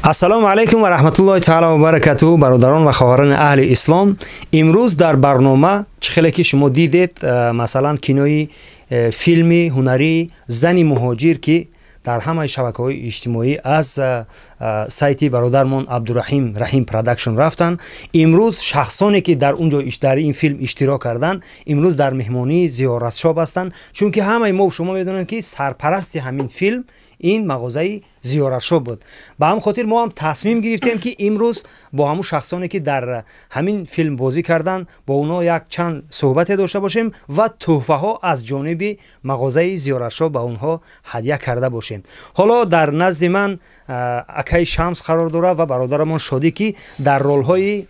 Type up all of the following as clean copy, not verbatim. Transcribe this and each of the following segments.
ассалому алайкум ва раҳматуллоҳи таъала ва баракатуҳу бародарон ва хоҳарони аҳли ислом. имрӯз дар барнома чӣ хеле ки шумо дидед, масалан кинои филми ҳунарии зани муҳоҷир ки дар ҳамаи шабакаҳои иҷтимоӣ аз сайти бародармон Абдураҳим Раҳим Production рафтанд. имрӯз шахсоне ки дар унҷо дар ин филм иштирок карданд, имрӯз дар меҳмонии зиёратшоб ҳастанд, чунки ҳамаи мо шумо медонед ки сарпарасти ҳамин филм ин мағозаи зиёратшоб буд. Ба ҳам хотир мо ҳам тасмим гирифтем ки имрӯз бо ҳамун шахсоне ки дар ҳамин филм бозӣ карданд, бо онҳо як чанд суҳбате дошта бошем ва тӯҳфаҳо аз ҷониби мағозаи зиёратшоб ба онҳо ҳадя карда бошем. ҳоло дар назди ман акаи Шамс қарор дорад ва бародарамон Шодӣ ки дар ролҳои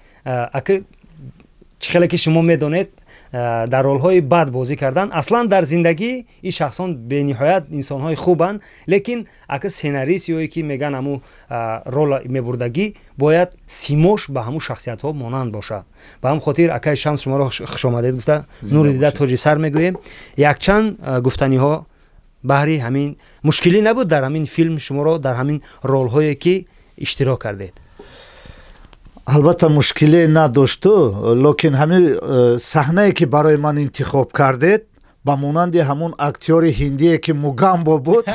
чӣ хеле ки шумо медонед дар ролҳои бад бозӣ кардан. Аслан дар зиндагӣ ин шахсон бениҳоят инсонҳои хубанд, лекин ака сценарист ёе ки меган ҳаму рола мебурдагӣ бояд симош ба ҳаму шахсиятҳо монанд бошад. Ба ҳам хотир акаи Шамс шуморо хушомадед гуфта нури дида тоҷи сар мегӯем. Якчанд гуфтаниҳо баҳри ҳамин мушкилӣ набуд дар ҳамин филм шуморо дар ҳамин ролҳое ки иштирок кардед? албатта мушкиле надошту, лекин ҳамин саҳнае ки барои ман интихоб кардед ба монанди ҳамун актёри ҳиндие ки мугамбо буд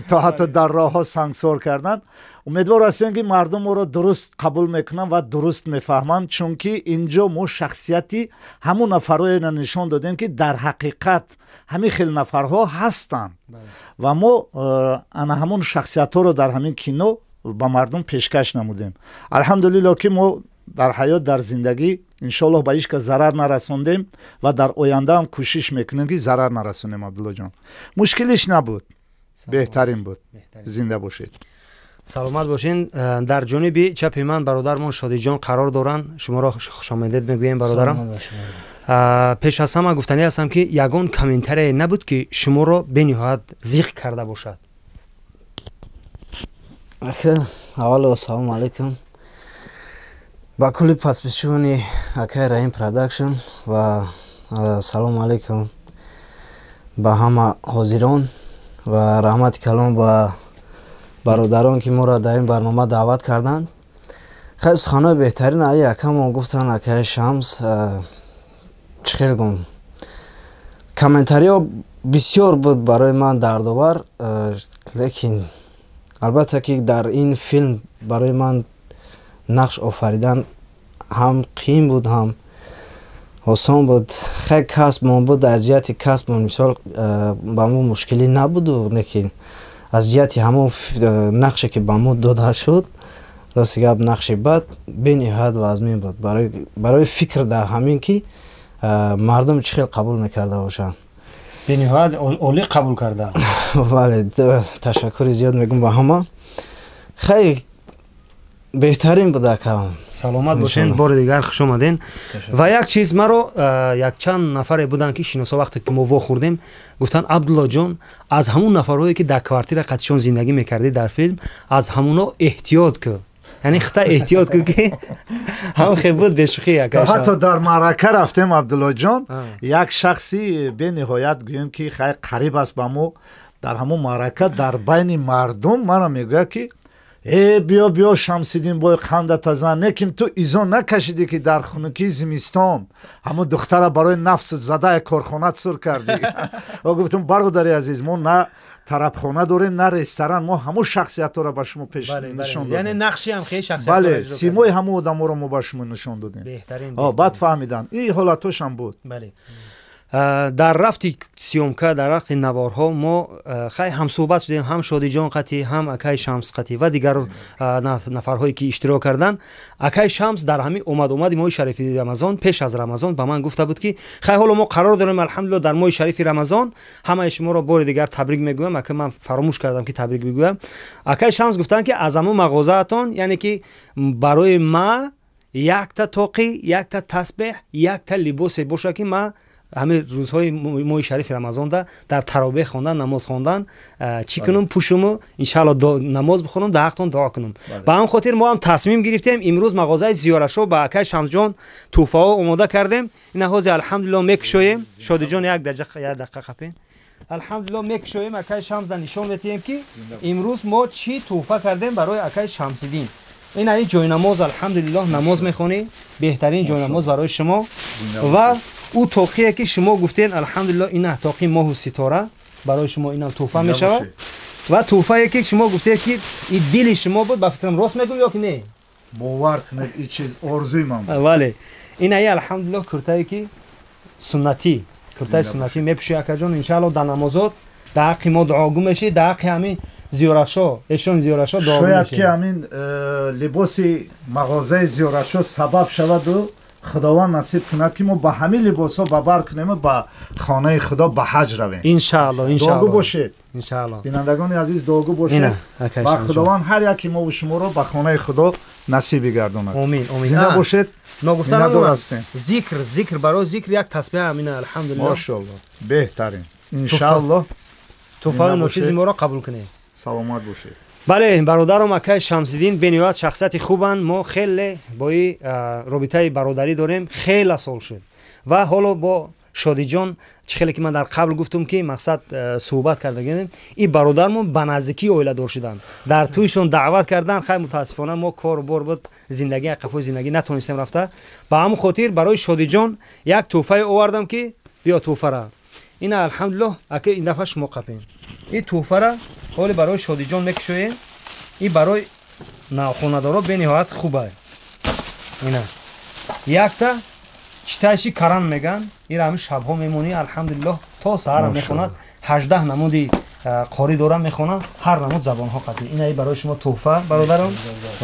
то ҳатто дар роҳҳо сангсор кардан. умедвор ҳастем ки мардум моро дуруст қабул мекунанд ва дуруст мефаҳманд, чунки инҷо мо шахсияти ҳамун нафарҳоеро нишон додем ки дар ҳақиқат ҳамин хел нафарҳо ҳастанд ва мо ана ҳамун шахсиятҳоро дар ҳамин кино ба мардум пешкаш намудем. алҳамдулилло ки мо дар ҳаёт дар зиндагӣ иншоаллоҳ ба ҳеҷ кас зарар нарасондем ва дар оянда ҳам кӯшиш мекунем ки зарар нарасонем. абдулло ҷон, мушкилиш набуд, беҳтарин буд. зинда бошед, саломат бошен. дар ҷониби чапи ман бародармон Шодиҷон қарор доранд. шуморо хушомадед мегӯем бародарам. пеш аз ҳама гуфтанӣ ҳастам ки ягон комментарие набуд ки шуморо бениҳоят зиқ карда бошад. аввало ассалому алайкум ба кулли пасбишувони акаи Раҳим Production ва ассалому алайкум ба ҳама ҳозирон ва раҳмати калом ба бародарон ки моро дар ин барнома даъват карданд. хеле суханои беҳтарин али акамон гуфтанд. акаи Шамс чӣ хел гум комментариҳо бисёр буд барои ман дардовар, лекин албатта ки дар ин филм барои ман нақш офаридан ҳам қиин буд, ҳам осон буд. хеле касбмон буд. аз ҷиҳати касбмон мисол ба мо мушкилӣ набуду, лекин аз ҷиҳати ҳамон нақше ки ба мо дода шуд, рости гап нақши бад бениҳоят вазмин буд. барои фикр дар ҳамин ки мардум чӣ хел қабул мекарда бошанд. бениҳоят олӣ қабул карда. бале, ташаккури зиёд мегӯм ба ҳама. хеле беҳтарин буд акам. саломат бошен, бори дигар хуш омаден. ва як чиз маро якчанд нафаре буданд ки шиноса вақте ки мо вохӯрдем гуфтанд Абдулло ҷон, аз ҳамун нафарҳое ки дар квартира қатишон зиндагӣ мекардӣ дар филм, аз ҳамуно эҳтиёт кӯ, яъне хита эҳтиёт кӯ ки ҳам хел буд бешухӣ. ҳатто дар маърака рафтем Абдулло ҷон, як шахси бениҳоят гӯем ки хеле қариб аст ба мо дар ҳамун маърака дар байни мардум мана мегӯяд ки биё биё Шамсиддин бой қандат азан, неким ту изон накашидӣ ки дар хунукии зимистон ҳамун духтара барои нафсу задае корхонат сур кардӣ. гуфтам бародари азиз, мо на тарабхона дорем, на ресторан, мо ҳамун шахсиятҳоро ба шумо пеш нишон додем. яъне нақши ҳам хеле шахсият. бале, симои ҳамун одаморо мо ба шумо нишон додем. баъд фаҳмидан ин ҳолатошам буд. бале. дар рафти сиёмка, дар рафти наворҳо мо хеле ҳамсӯҳбат шудем, ҳам Шодиҷон қатӣ, ҳам акаи Шамс қатӣ ва дигар нафарҳое ки иштирок карданд. акаи Шамс дар ҳамин омади моҳи шарифи Рамазон, пеш аз Рамазон ба ман гуфта буд ки хеле ҳоло мо қарор дорем алҳамдулилло дар моҳи шарифи Рамазон ҳамаи шуморо бори дигар табрик мегӯям. ака ман фаромӯш кардам ки табрик бигӯям. акаи Шамс гуфтанд ки аз ҳамун мағозаатон, яъне ки барои ма якта тоқӣ, якта тасбеҳ, якта либосе боша ки ма ҳамин рӯзҳои моҳи шарифи Рамазонда дар таробеҳ хондан, намоз хондан чӣ кунум, пӯшуму иншаалло намоз бихонам, дар ҳақтон дуо кунам. ба ҳам хотир мо ҳам тасмим гирифтем имрӯз мағозаи зиёратшоб ба акаи Шамсҷон тӯҳфаҳо омода кардем. ина ҳозир алҳамдулилло мекушоем. Шодиҷон як дақиқа қапен. الحمدلله میکشویم اکای شمس در نشان بدیم که امروز ما چی تحفه کردیم برای اکای شمس‌الدین. این جای نماز الحمدلله نماز میخونی، بهترین جای نماز برای شما. و او توقیه که شما گفتین الحمدلله این توقی ماه و ستاره برای شما اینا تحفه میشود. و تحفه که شما گفتید که این دل شما بود، با فکرم راست میگم یا که نه؟ باور کنید این چیز آرزوی من بود. بله این الحمدلله کرتایی که سنتی کرتای سنتی میپوشی اکا جان. انشالله در نمازات در حق ما دعاگو میشی، در حق همین زیارتشو ایشون زیارتشو دعاگو میشی. شاید که همین لباس مغازه زیارتشو سبب شود و خداوند نصیب کند که ما با همین لباسا ببر کنیم با خانه خدا به حج رویم. انشالله دعاگو باشید. انشالله بینندگان عزیز دعاگو باشید و خداوند هر یکی ما و شما رو به خانه خدا نصیب گرداند. آمین آمین. زنده باشید. نگفتم ذکر برای ذکر یک تسبیح امین الحمدلله. ماشاءالله بهترین انشالله توفای نوچیز ما را قبول کنید. سلامت باشید. بله برادرم اکای شمس‌الدین بنیاد شخصیت خوبن. ما خیلی با این رابطه برادری داریم، خیلی سال شد و حالا با شادی جان چه خیلی که من در قبل گفتم که مقصد صحبت کردیم این برادرمون به نزدیکی اویله دار شدن، در تویشون دعوت کردن. خیلی متاسفانه ما کار بار بود زندگی قفای زندگی نتونستیم رفته. به همون خاطر برای شادی جان یک تحفه آوردم که بیا تحفه را این الحمدلله اگه این دفعه شما قپین این تحفه را حالی برای شادی جان میکشویم. این برای خانه‌دارا به نهایت خوبه. اینا یک تا چتایشی کران میگن این همین شبها میمونی الحمدلله تا سحر میخوند. 18 نمودی قاری دارم میخونن هر نمود زبان ها قطعی. این برای شما تحفه برادرم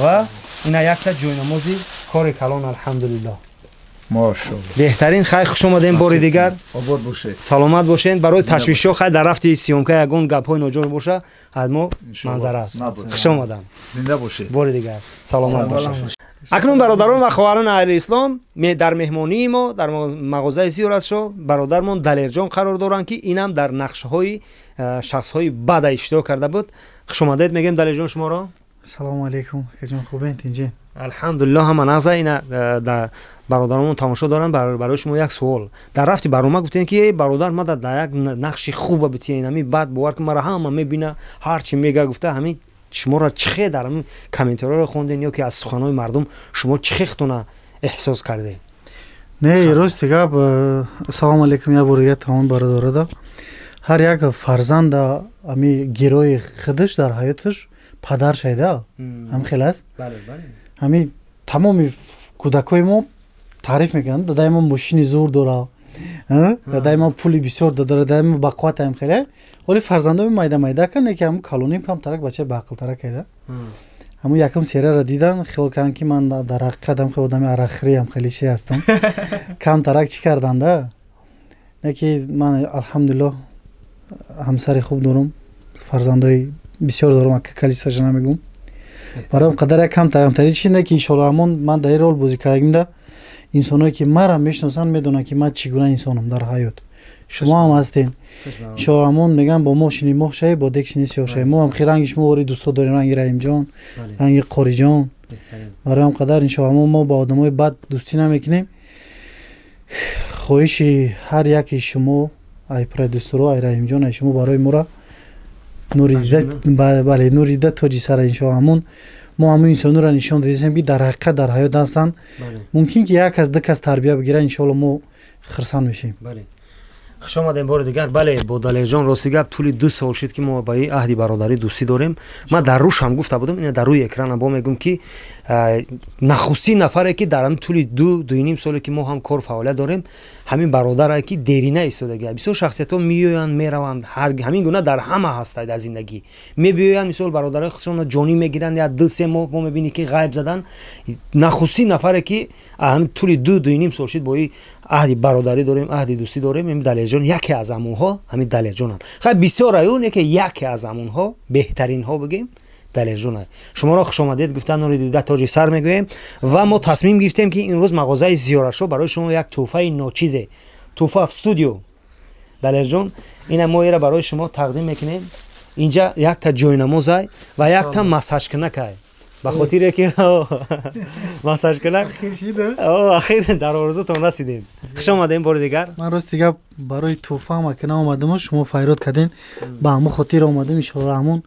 و این یک تا جای نمازی کار کلان الحمدلله. ماشاءالله بهترین خیر خوش اومدین بار دیگر. آباد باشید. سلامت باشین. برای تشویش خیر در رفتی سیومکا یگون گپ های ناجور باشه حتما منظره است. خوش اومدن. زنده باشید. بار دیگر سلامت باشین. اکنون برادران و خواهران اهل اسلام در مهمانی ما در مغازه زیارتشو برادرمون دلیرجان قرار دارن که اینم در نقشه های شخص های بد اشتراک کرده بود. خوش اومدید میگم دلیرجان شما را. سلام علیکم جان خوبین تینجین. الحمدلله هم نازا اینا در برادرمون تماشا دارن. برای شما یک سوال در رفتی برنامه گفتین که برادر ما در یک نقش خوب بتین همین بعد باور که مرا هم میبینه هر چی میگه گفته همین شما را چخه در همین کامنت‌ها رو خوندین یا که از سخن‌های مردم شما چختونه احساس کرده؟ نه راست گپ. سلام علیکم یا بار دیگه تمام برادرا دا هر یک فرزند امی گروی خودش در حیاتش پدر شده هم خلاص. بله بله همین تمام کودکای ما تعریف میکنن دادای ما ماشین زور داره، دادای ما پولی بسیار داره، دادای ما بقوت هم خیلی. ولی فرزندای مایده مایده کنه که هم کالونیم کم ترک بچه باقل ترک ایده. همون یکم سیره را دیدن خیال کردن که من در حقیقت هم خودم اراخری هم خیلی چی هستم. کم ترک چی کردن ده؟ نه که من الحمدلله همسر خوب دارم، فرزندای بسیار دارم که کلیساش نمیگم. برام قدر کم تری چی نه که ان شاء الله من در رول بازی کردم ده. انسانایی که مرا میشناسن میدونن که من چگونه انسانم در حیات. شما هم هستین. ان شاء الله میگم با ماشینی مخشه با دکشنی سیاشه ما هم خیرنگش ما وری دوستا داریم رنگ رحیم جان، رنگ قاری جان. برام قدر ان شاء الله ما با آدمای بد دوستی نمیکنیم. خواهش هر یکی شما ای پرودوسر ای رحیم جان ای شما برای ما را بله نوریده توجی سر ان شاء الله ما همون انسانو را نشان دادیم که در حقیقت در حیات هستن. ممکن که یک از دو کس تربیت بگیره ان شاء الله ما خرسان میشیم. بله خوش آمدین بار دیگر. بله با دلیرجان راستی گپ طول 2 سال شد که ما با این عهدی برادری دوستی داریم. من در روش هم گفته بودم این در روی اکران با میگم که نخستین نفره که در طول 2.5 سالی که ما هم کار فعالیت داریم همین برادر که دیرینه ایستادگی. بسیار شخصیت‌ها میآیند میروند همین گونه در همه هست در زندگی میبیایند. مثلا برادرای خودشون جانی میگیرن یا 2-3 ماه ما میبینی که غیب زدن. نخستین نفره که هم طول 2.5 سال شد با این عهدی برادری داریم عهدی دوستی داریم. این دلیرجان یکی از همونها همین دلیرجان هم خیلی بسیار رایونه که یکی از همونها بهترین ها بگیم دلیرجان. شما را خوش آمدید گفتن رو دیده تاج سر میگویم و ما تصمیم گرفتیم که این روز مغازه زیارتشو برای شما یک تحفه ناچیزه تحفه استودیو دلیرجان این ما را برای شما تقدیم میکنیم. اینجا یک تا جای نماز و یک تا مساج کنک ба хотире ки массаж кунак ахир дар орзутон расидем. хуш омадем бори дигар. ман рости гап барои тӯҳфа макина омадам, шумо файрод кардин, ба ҳамон хотир омадем. иншоалло ҳамон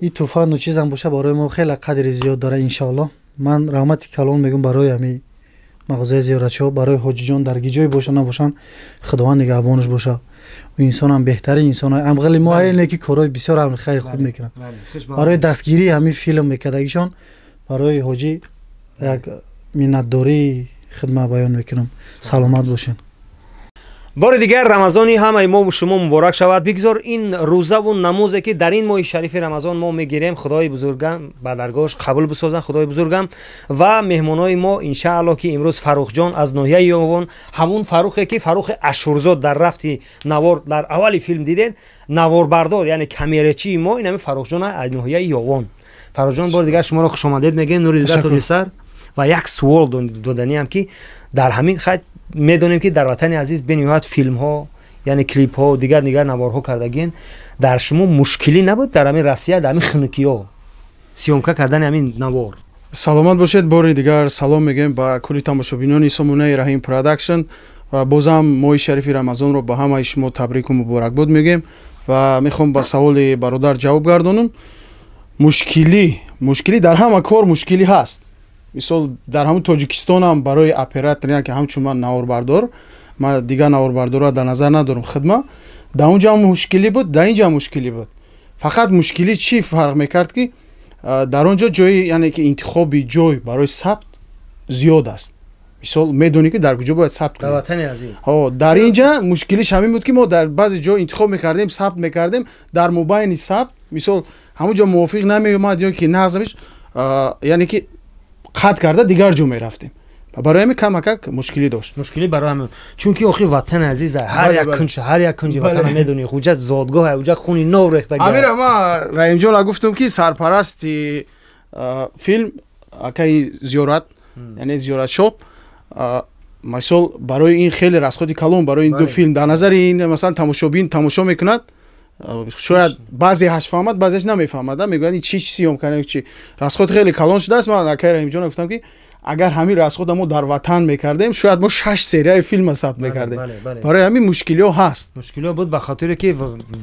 ин тӯҳфа нучизам боша барои мо хеле қадри зиёд дора. иншоалло ман раҳмати калон мегум барои ҳами мағозаи зиёратшо, барои ҳоҷиҷон дар гиҷое боша набошанд, худованд нигаҳбонаш боша. инсонам беҳтарин инсонаи амғали мо ҳайне ки корои бисёр амри хайри хуб мекунанд. барои дастгирии ҳамин филм мекардагишон барои ҳоҷӣ як миннатдории хидмат баён мекунам. саломат бошед. бори дигар рамазони ҳамаи мо шумо муборак шавад. бигзор ин рӯзаву намозе ки дар ин моҳи шарифи рамазон мо мегирем, худои бузургам ба даргоҳаш қабул бисозанд. худои бузургам ва меҳмонои мо иншаалло ки имрӯз Фарухҷон аз ноҳияи Ёвон, ҳамун Фарухе ки Фарухи Ашурзод дар рафти навор дар аввали филм диден, наворбардор яъне камерачии мо ин ҳами Фарухҷон аз ноҳияи Ёвон. Фарухҷон бори дигар шуморо хушомадед мегем. нури дидат тоҷи сар. ва як суол доданиам ки дар ҳамин хайт медонем ки дар ватани азиз бениҳоят филмҳо яъне клипҳо дигар наворҳо кардагин. дар шумо мушкилӣ набуд дар ҳамин Россия дар ҳамин хунукиҳо сиёмка кардани ҳамин навор? саломат бошед. бори дигар салом мегем ба кулли тамошобинони Сомонаи Раҳим Продакшн ва бозам моҳи шарифи Рамазонро ба ҳамаи шумо табрику муборакбод мегем ва мехом ба саволи бародар ҷавоб гардонам. мушкилӣ дар ҳама кор мушкилӣ ҳаст. мисол дар ҳамун Тоҷикистон ҳам барои оператор ки ҳамчун ман наворбардор, ман дигар наворбардорро дар назар надорам хидма. дар он ҷо мушкилӣ буд, дар ин ҷо мушкилӣ буд. фақат мушкилӣ чӣ фарқ мекард ки дар он ҷо ҷои яъне ки интихоби ҷой барои сабт зиёд аст. мисол медонӣ ки дар куҷо бояд сабт кунем. дар ватани азиз дар ин ҷо мушкилиш ҳамин буд ки мо дар баъзе ҷо интихоб мекардем, сабт мекардем, дар мобайни сабт мисол ҳамун ҷо мувофиқ намеомад ё ки нағзамиш яъне ки қат карда дигар ҷо мерафтем. барои ҳамин камакак мушкилӣ дошт. мушкилӣ барои ҳамин чунки охи ватани азиз ҳар як кунҷи ватана медонӣ хуҷа зодгоҳ хуҷа хуни нов рехта. ҳамира ман Раҳимҷонро гуфтам ки сарпарасти филм акаи зиёрат яъне зиёратшоп мисол барои ин хеле расходи калон барои ин ду филм дар назари ин масалан тамошобин тамошо мекунад. шояд баъзе ҳаш фаҳмад баъзеаш намефаҳмад, мегӯяд ин чӣ сиём кардем чӣ расход хеле калон шудааст. ман акаи Раҳимҷонро гуфтам ки агар ҳамин расхода мо дар ватан мекардем шояд мо 6 серияи филма сабт мекардем. барои ҳамин мушкилиҳо ҳаст. мушкилиҳо буд ба хотире ки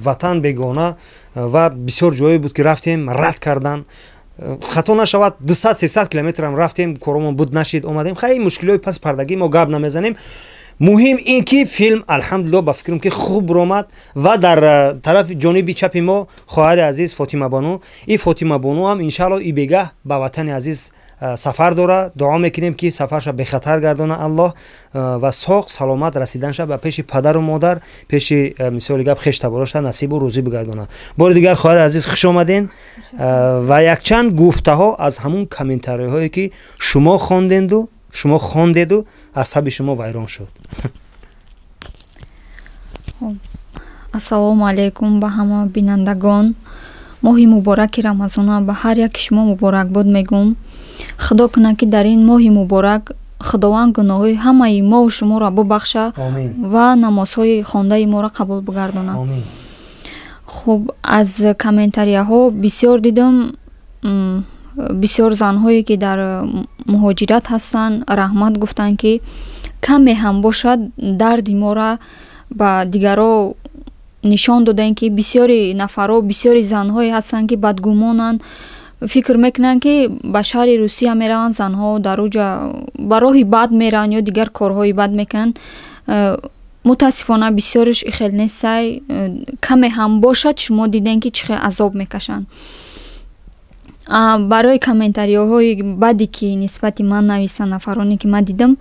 ватан бегона ва бисёр ҷое буд ки рафтем рад кардан. хато нашавад 200-300 километрам рафтем коромон буд нашид омадем. хай мушкилиҳои пас пардагӣ мо гап намезанем. муҳим ин ки филм алҳамдулилло ба фикрам ки хуб ромад ва дар тарафи ҷониби чапи мо хоҳари азиз Фотимабону. ин Фотимабону ҳам иншаалло и бегаҳ ба ватани азиз сафар дора. дуо мекунем ки сафарша бехатар гардона аллоҳ ва соғ саломат расиданша ба пеши падару модар, пеши мисоли гап хештаборашта насибу рӯзӣ бигардона. бори дигар хоҳари азиз хуш омаден ва якчанд гуфтаҳо аз ҳамун комментариҳое ки шумо хондеду асаби шумо вайрон шуд. ассалому алайкум ба ҳама бинандагон. моҳи мубораки рамазона ба ҳар яки шумо муборакбод мегум. худо кунад ки дар ин моҳи муборак худованд гуноҳои ҳамаи мову шуморо бубахша ва намозҳои хондаи моро қабул бигардона. хуб аз комментарияҳо бисёр дидам бисёр занҳое ки дар муҳоҷират ҳастанд раҳмат гуфтанд ки каме ҳам бошад дарди моро ба дигаро нишон доданд ки бисёри нафаро бисёри занҳое ҳастанд ки бадгумонанд, фикр мекунанд ки ба шаҳри Русия мераванд занҳо дар уҷа ба роҳи бад мераванд ё дигар корҳои бад мекунанд. мутаассифона бисёриш ихел нест сай каме ҳам бошад шумо дидем ки чӣ хел азоб мекашанд. барои комментариҳои баде ки нисбати ман нависанд нафароне ки ман дидам,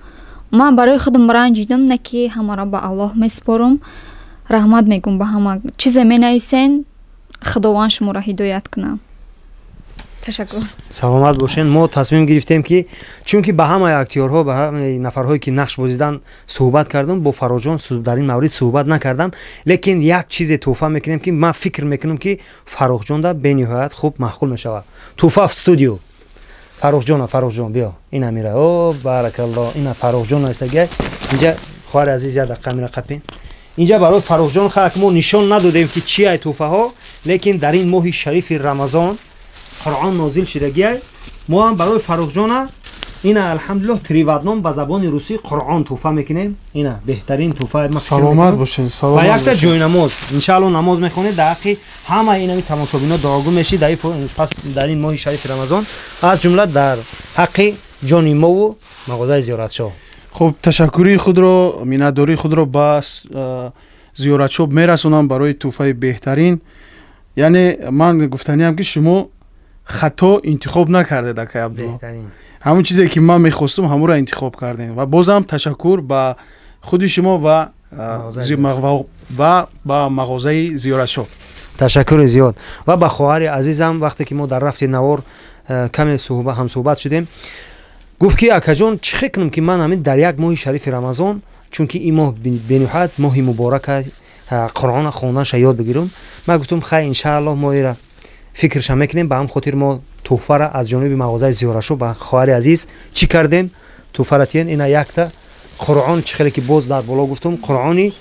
ман барои худам ранҷидам, не ки ҳамаро ба Аллоҳ меспорам. раҳмат мегум ба ҳама чизе менависен, худованд шуморо ҳидоят кунад. ташаккур. саломат бошен. мо тасмим гирифтем ки чунки ба ҳамаи актёрҳо ба ҳамаи нафарҳое ки нақш бозидан суҳбат кардам, бо Фарохҷон дар ин маврид суҳбат накардам, лекин як чизе тӯҳфа мекунем ки ман фикр мекунам ки Фарохҷонда бениҳоят хуб маъқул мешавад. тӯҳфа в студио. Фарохҷон биё ин амира. о баракалло. ина Фарохҷон астагай инҷа хоҳари азиз я дақиқа амира қапин. инҷа барои Фарохҷон хак мо нишон надодем ки чи ай тӯҳфаҳо, лекин дар ин моҳи шарифи Рамазон Қуръон нозил шудагиай мо ҳам барои фарухҷона ина алҳамдулиллоҳ тривадном ба забони русӣ қуръон туҳфа мекунем. Ина беҳтарин туҳфаи ма саломат бошед, ва саломат якта бошед. ҷойнамоз иншааллоҳ намоз мехонед дар ҳаққи ҳама инами тамошобино дуогӯ мешид пас дар ин моҳи шарифи рамазон, аз ҷумла дар ҳаққи ҷони мову мағозаи зиёратшоҳ. хуб, ташаккури худро, миннатдории худро ба зиёратшоҳ мерасонам барои туҳфаи беҳтарин. яъне ман гуфтаниам ки шумо хато интихоб накардед акай Абдулло. беҳтарин ҳамон чизе ки ман мехостум ҳамонро интихоб кардем ва бозам ташаккур ба худи шумо ва ба мағозаи зиёратшоҳ. ташаккури зиёд. ва ба хоҳари азизам вақте ки мо дар рафти навор каме ҳамсӯҳбат шудем, гуфт ки акаҷон чӣ фикр кунам ки ман ҳамин дар як моҳи шарифи рамазон, чунки ин моҳ бениҳоят моҳи муборака қуръона хонданша ёд бигирам. ман гуфтам хай иншааллоҳ мо ира фикрша мекунем, ба ҳам хотир мо туҳфара аз ҷониби мағозаи зиёратшоҳ ба хоҳари азиз чӣ кардем. туҳфара тиен ина якта қуръон, чӣ хеле ки боз дар боло гуфтам, қуръони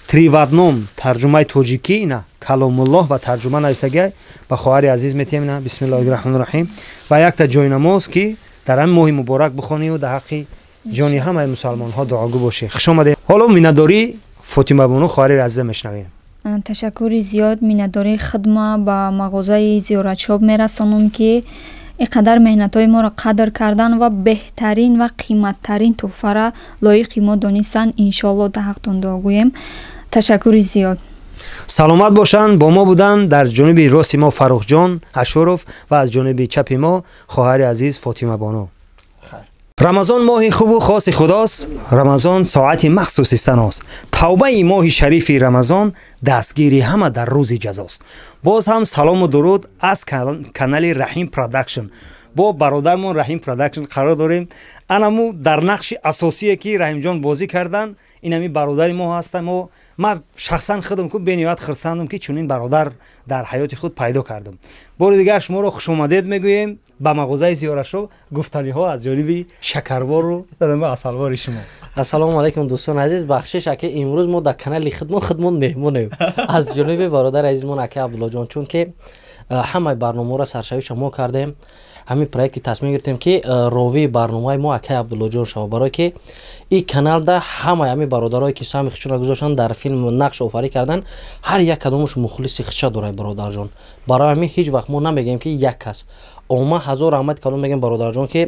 тривадном тарҷумаи тоҷикӣ, ина каломуллоҳ ва тарҷума нависагай ба хоҳари азиз метиҳем. ина бисмиллоҳи раҳмони раҳим ва якта ҷойнамоз ки дар ҳамин моҳи муборак бихонию дар ҳаққи ҷони ҳамаи мусалмонҳо дуогӯ бошед. хуш омадед. ҳоло миннатдории Фотима Боно хоҳари азиза мешнавем. ташаккури зиёд миннатдории хидма ба мағозаи зиёратшоҳ мерасонам ки ин қадар меҳнатҳои моро қадр кардан ва беҳтарин ва қиматтарин туҳфара лоиқи мо донистанд. иншоаллоҳ дар ҳақтон дуогӯем. ташаккури зиёд. саломат бошанд. бо мо буданд дар ҷониби рости мо Фарухҷон Ашуров ва аз ҷониби чапи мо хоҳари азиз Фотима Боно. рамазон моҳи хубу хоси худост. рамазон соати махсуси саност. тавбаи моҳи шарифи рамазон дастгири ҳама дар рӯзи ҷазост. боз ҳам салому дуруд аз канали Раҳим Production. бо бародармон Раҳим Production қарор дорем. анаму дар нақши асосие ки Раҳимҷон бозӣ кардан, инами бародари мо ҳастам. ман шахсан худам ку бениҳоят хурсандам ки чунин бародар дар ҳаёти худ пайдо кардам. бори дигар шуморо хушомадед мегӯем ба мағозаи зиёратшоҳ. гуфтаниҳо аз ҷониби шакарвору асалвори шумо. ассалому алайкум дӯстон азиз, бахшиш ака, имрӯз мо дар канали хидмон меҳмонем аз ҷониби бародари азизмон ака Абдуллоҷон, чунки ҳамаи барномаро саршавиша мо кардем. ҳамин проекти тасмим гирифтем ки ровии барномаи мо акай Абдуллоҷон шава, барое ки ин каналда ҳамаи ҳамин бародарое ки сами хичора гузоштанд дар филм нақш офарӣ кардан, ҳар як кадомаш мухлиси хича дорад бародарҷон. барои ҳамин ҳеҷ вақт мо намегем ки як кас ома ҳазор раҳмати калон мегем бародарҷон ки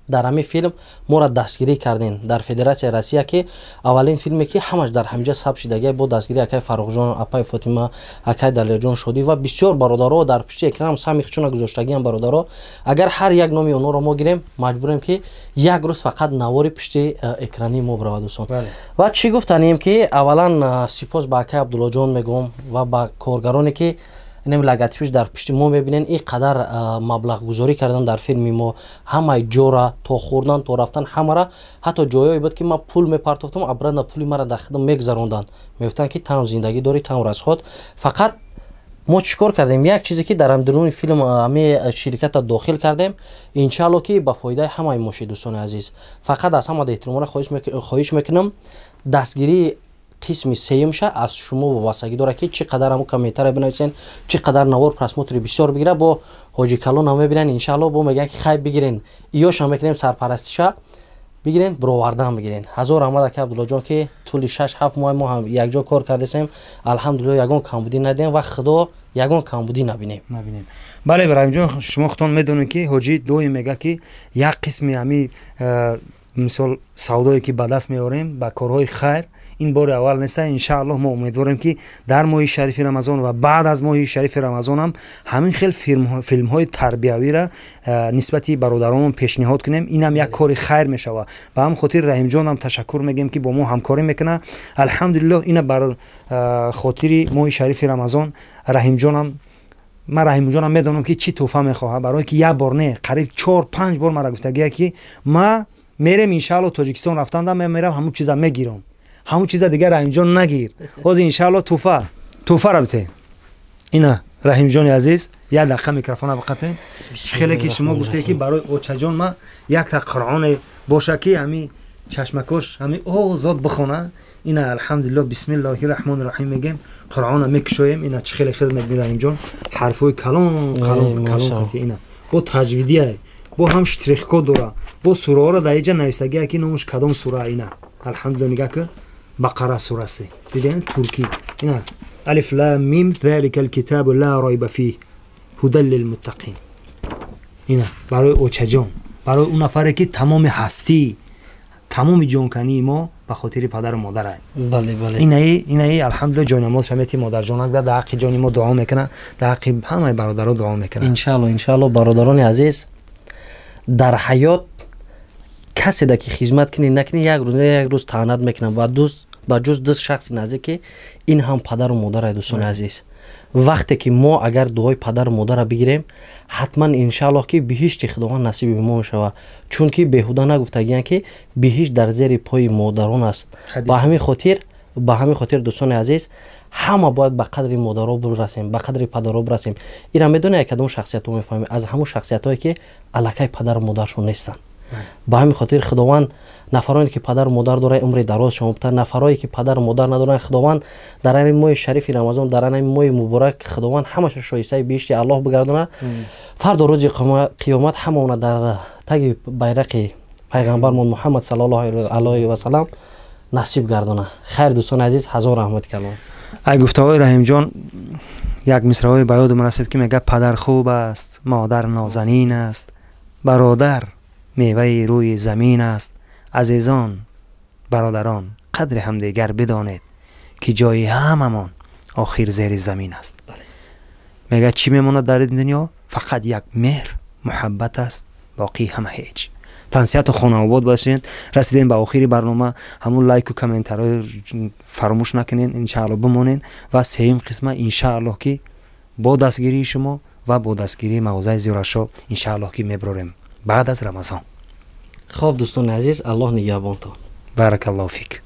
дар ҳамин филм моро дастгирӣ кардин дар Федератсияи Россия, ки аввалин филме ки ҳамаш дар ҳамҷа сабт шидагӣ бо дастгирии акай Фарухҷон, апай Фотима, акай Далерҷон Шодӣ ва бисёр бародаро дар пишти экран сами хичона гузоштагиам бародаро. агар ҳар як номи онҳоро мо гирем, маҷбурем ки як рӯз фақат навори пишти экрани мо бирава дӯстон. ва чӣ гуфтанем ки аввалан сипос ба акай Абдуллоҷон мегӯям ва ба коргароне ки инем логотипиш дар пишти мо мебинен, ин қадар маблағгузорӣ кардан дар филми мо, ҳамаи ҷора то хӯрдан то рафтан ҳамара, ҳатто ҷойҳое буд ки ман пул мепартофтам, абранда пули мара дар хидм мегузаронданд, мегуфтанд ки там зиндагӣ дорӣ, там расход. фақат мо чӣ кор кардем, як чизе ки дар андуруни филм ҳамаи ширката дохил кардем, иншааллоҳ ки ба фоидаи ҳамаи моши дӯстони азиз. фақат аз ҳама эҳтиромона хоҳиш мекунам дастгирии қисми сеюмша аз шумо вобастагӣ дорад ки чӣ қадар ҳамон комментария бинависен, чӣ қадар навор просмотри бисёр бигира. бо ҳоҷи калон ҳам мебинен, иншааллоҳ бо мегӯян ки хай бигирен, иёша мекунем сарпарастиша бигирен, бировардан бигирен. ҳазор раҳмат ака Абдуллоҷон ки тӯли 6-7 моҳ мо ҳам якҷо кор кардесем, алҳамдулиллоҳ ягон камбудӣ надиҳем ва худо ягон камбудӣ набинем. бале Раҳимҷон, шумо худтон медонед ки ҳоҷӣ доим мегӯяд ки як қисми ҳамин мисол савдое ки ба даст меорем ба корҳои хайр, ин бори аввал нест. иншааллоҳ мо умедворем ки дар моҳи шарифи рамазон ва баъд аз моҳи шарифи рамазон ҳам ҳамин хел филмҳои тарбиявиро нисбати бародаронам пешниҳод кунем. инам як кори хайр мешавад. ба ҳам хотир Раҳимҷон ҳам ташаккур мегӯем ки бо мо ҳамкорӣ мекунад. алҳамдулиллоҳ ина бар хотири моҳи шарифи рамазон Раҳимҷонам, ман Раҳимҷонам медонам ки чӣ туҳфа мехоҳад, барое ки як бор не қариб 4-5 бор мара гуфтагия ки ма мерем иншааллоҳ Тоҷикистон рафтанда мерам ҳамун чиза мегирам, ҳамун чиза дигар Раҳимҷон нагир, ҳозир иншааллоҳ туҳфа рабите. ина Раҳимҷони азиз, як дақиқа микрофона биқатем. хеле ки шумо гуфтед ки барои очаҷон ма якта Қуръоне боша ки ҳамин чашмакош ҳамин озод бихона. ина алҳамдулиллоҳ бисмиллоҳи раҳмони раҳим мегем, Қуръона мекушоем. ина чӣ хеле хидмат мекунед Раҳимҷон, ҳарфҳои калон ина бо таҷвидия бо ҳам штрихкод дора бо сураҳоро дар инҷа навистагия ки номаш кадом сура ина алҳамдулилла мега ки бақара сураси диден турки ина алиф лам мим залика алкитабу ла райба фиҳ ҳудан лилмуттақин ина барои очаҷон барои он нафаре ки тамоми ҳастӣ тамоми ҷонкании мо ба хотири падару модарай бале бале инаи алҳамдулилла ҷойнамоз шамети модарҷонак дар ҳаққи ҷони мо дуо мекунад дар ҳаққи ҳамаи бародаро дуо мекунад иншалло бародарони азиз дар ҳаёт касе да ки хизмат кини накини як рӯз таънат мекунам ба ҷуз ду шахси наздики ин ҳам падару модарай дӯстони азиз вақте ки мо агар дуои падару модара бигирем ҳатман иншааллоҳ ки биҳишти худованд насиби мо мешавад чунки беҳуда нагуфтагиянд ки биҳишт дар зери пои модарон аст ба ҳамин хотир дӯстони азиз ҳама бояд ба қадри модаро расем ба қадри падаро расем ира медонед як кадом шахсиятҳо мефаҳмем аз ҳамон шахсиятҳое ки аллакай падару модаршон нестанд ба ҳамин хотир худованд нафароне ки падару модар дорад умри дароз шумо бутан нафарое ки падару модар надоранд худованд дар айни моҳи шарифи рамазон дар айни моҳи муборак худованд ҳамаша шоистаи биҳишти аллоҳ бигардонад фардо рӯзи қиёмат ҳамаона дар таги байрақи пайғамбармон муҳаммад саллаллоҳу алайҳи васалам насиб гардонад хайр дӯстони азиз ҳазор раҳмати калом ай гуфтаҳои раҳимҷон як мисраҳое ба ёдам расид ки мегӯяд падар хуб аст модар нозанин аст бародар меваи рӯи замин аст азизон бародарон қадри ҳамдигар бидонед ки ҷои ҳамамон охир зери замин аст мегӯяд чӣ мемонад дар ин дунё фақат як меҳр муҳаббат аст боқӣ ҳама ҳеҷ тансияту хонаобод бошед расидем ба охири барнома ҳамун лайку комментарҳо фаромӯш накунед иншаалло бимонед ва сеюм қисма иншааллоҳ ки бо дастгирии шумо ва бо дастгирии мағозаи зиёрашо иншааллоҳ ки мебурем баъд аз рамазон хоб дӯстони азиз аллоҳ нигаҳбонтон баракаллоҳу фик